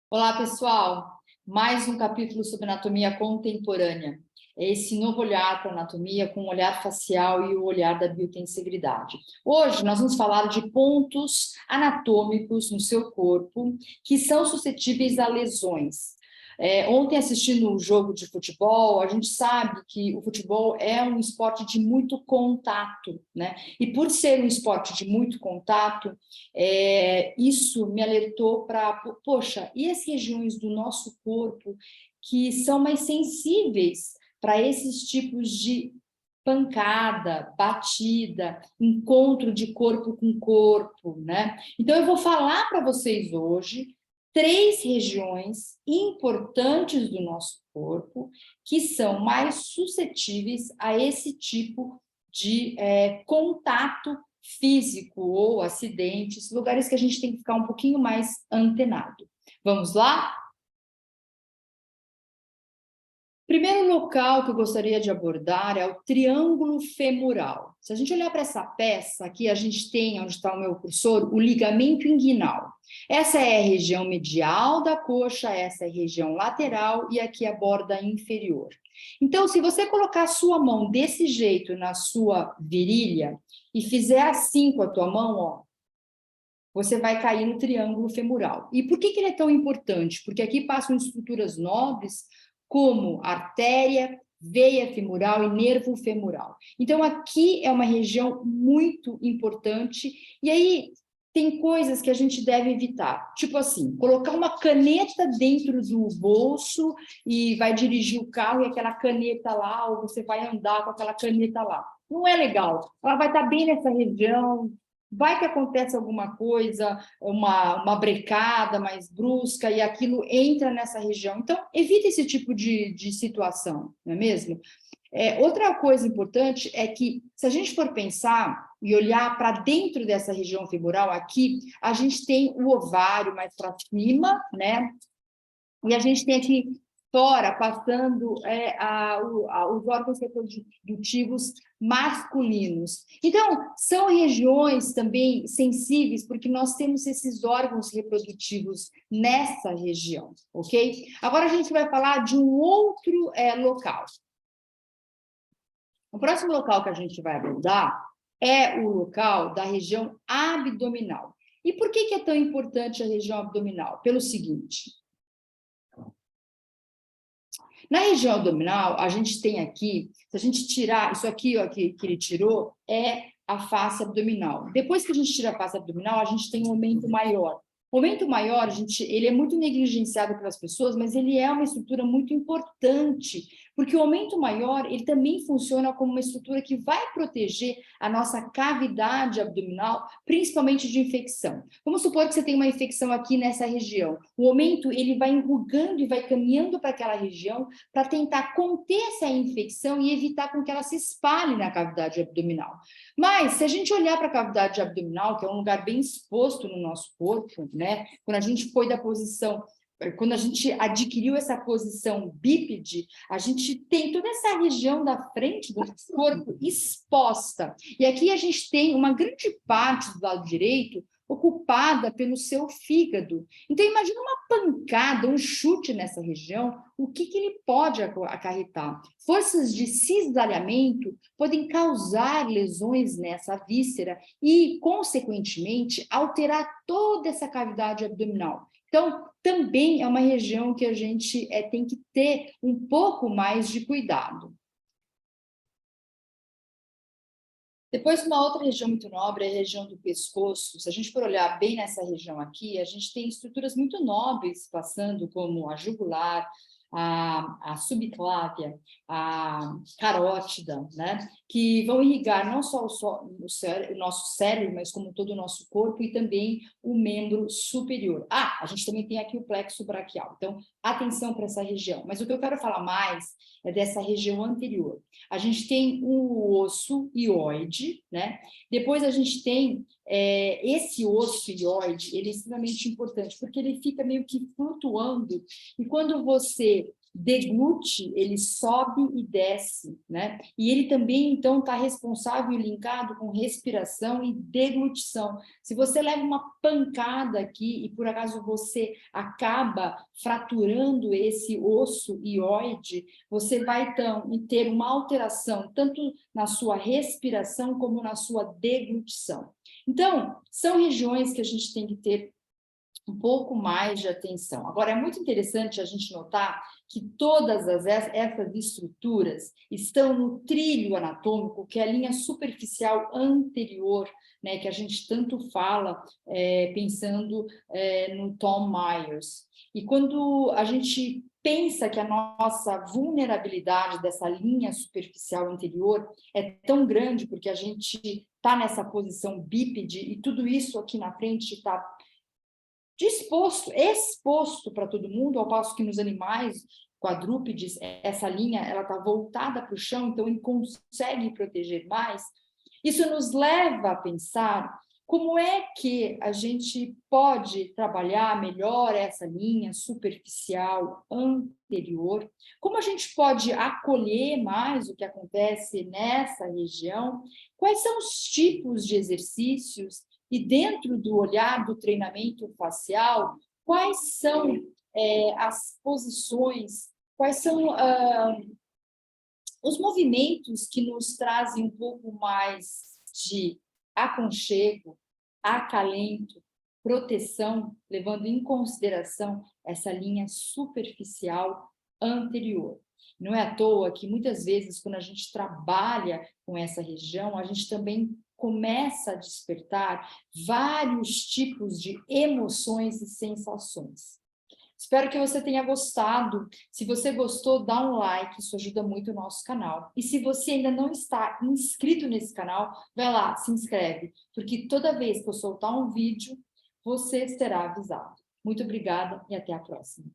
Olá, pessoal! Mais um capítulo sobre anatomia contemporânea. É esse novo olhar para a anatomia com o olhar facial e o olhar da biotensegridade. Hoje nós vamos falar de pontos anatômicos no seu corpo que são suscetíveis a lesões. Ontem, assistindo um jogo de futebol, a gente sabe que o futebol é um esporte de muito contato, né? E por ser um esporte de muito contato, isso me alertou para, poxa, e as regiões do nosso corpo que são mais sensíveis para esses tipos de pancada, batida, encontro de corpo com corpo, né? Então, eu vou falar para vocês hoje 3 regiões importantes do nosso corpo que são mais suscetíveis a esse tipo de contato físico ou acidentes, lugares que a gente tem que ficar um pouquinho mais antenado. Vamos lá? Primeiro local que eu gostaria de abordar é o triângulo femoral. Se a gente olhar para essa peça, aqui a gente tem, onde está o meu cursor, o ligamento inguinal. Essa é a região medial da coxa, essa é a região lateral e aqui a borda inferior. Então, se você colocar a sua mão desse jeito na sua virilha e fizer assim com a tua mão, ó, você vai cair no triângulo femoral. E por que ele é tão importante? Porque aqui passam estruturas nobres como artéria, veia femoral e nervo femoral. Então, aqui é uma região muito importante. E aí, tem coisas que a gente deve evitar. Tipo assim, colocar uma caneta dentro do bolso e vai dirigir o carro e aquela caneta lá, ou você vai andar com aquela caneta lá. Não é legal. Ela vai estar bem nessa região. Vai que acontece alguma coisa, uma brecada mais brusca e aquilo entra nessa região. Então, evite esse tipo de situação, não é mesmo? Outra coisa importante é que, se a gente for pensar e olhar para dentro dessa região femoral aqui, a gente tem o ovário mais para cima, né? E a gente tem aqui fora, passando os órgãos reprodutivos masculinos. Então, são regiões também sensíveis, porque nós temos esses órgãos reprodutivos nessa região, ok? Agora a gente vai falar de um outro local. O próximo local que a gente vai abordar é o local da região abdominal. E por que é tão importante a região abdominal? Pelo seguinte: na região abdominal, a gente tem aqui, se a gente tirar isso aqui, ó, que ele tirou, é a face abdominal. Depois que a gente tira a face abdominal, a gente tem um aumento maior. O aumento maior, ele é muito negligenciado pelas pessoas, mas ele é uma estrutura muito importante, porque o aumento maior, ele também funciona como uma estrutura que vai proteger a nossa cavidade abdominal, principalmente de infecção. Vamos supor que você tem uma infecção aqui nessa região. O aumento, ele vai enrugando e vai caminhando para aquela região para tentar conter essa infecção e evitar com que ela se espalhe na cavidade abdominal. Mas, se a gente olhar para a cavidade abdominal, que é um lugar bem exposto no nosso corpo, né? Quando a gente foi da posição, quando a gente adquiriu essa posição bípede, a gente tem toda essa região da frente do nosso corpo exposta. E aqui a gente tem uma grande parte do lado direito ocupada pelo seu fígado. Então, imagina uma pancada, um chute nessa região, o que ele pode acarretar? Forças de cisalhamento podem causar lesões nessa víscera e, consequentemente, alterar toda essa cavidade abdominal. Então, também é uma região que a gente tem que ter um pouco mais de cuidado. Depois, uma outra região muito nobre é a região do pescoço. Se a gente for olhar bem nessa região aqui, a gente tem estruturas muito nobres passando, como a jugular, a subclávia, a carótida, né? Que vão irrigar não só o nosso cérebro, mas como todo o nosso corpo e também o membro superior. A gente também tem aqui o plexo braquial. Então, atenção para essa região. Mas o que eu quero falar mais é dessa região anterior. A gente tem o osso ióide, né? Depois a gente tem esse osso ióide, ele é extremamente importante, porque ele fica meio que flutuando, e quando você deglute, ele sobe e desce, né? E ele também, então, está responsável e linkado com respiração e deglutição. Se você leva uma pancada aqui e, por acaso, você acaba fraturando esse osso hioide, você vai, então, ter uma alteração tanto na sua respiração como na sua deglutição. Então, são regiões que a gente tem que ter um pouco mais de atenção. Agora, é muito interessante a gente notar que todas essas estruturas estão no trilho anatômico, que é a linha superficial anterior, né, que a gente tanto fala, pensando no Tom Myers. E quando a gente pensa que a nossa vulnerabilidade dessa linha superficial anterior é tão grande, porque a gente está nessa posição bípede e tudo isso aqui na frente está exposto para todo mundo, ao passo que nos animais quadrúpedes, essa linha ela está voltada para o chão, então ele consegue proteger mais. Isso nos leva a pensar como é que a gente pode trabalhar melhor essa linha superficial anterior, como a gente pode acolher mais o que acontece nessa região, quais são os tipos de exercícios e dentro do olhar do treinamento facial, quais são as posições, quais são os movimentos que nos trazem um pouco mais de aconchego, acalento, proteção, levando em consideração essa linha superficial anterior. Não é à toa que muitas vezes, quando a gente trabalha com essa região, a gente também começa a despertar vários tipos de emoções e sensações. Espero que você tenha gostado. Se você gostou, dá um like, isso ajuda muito o nosso canal. E se você ainda não está inscrito nesse canal, vai lá, se inscreve, porque toda vez que eu soltar um vídeo, você será avisado. Muito obrigada e até a próxima.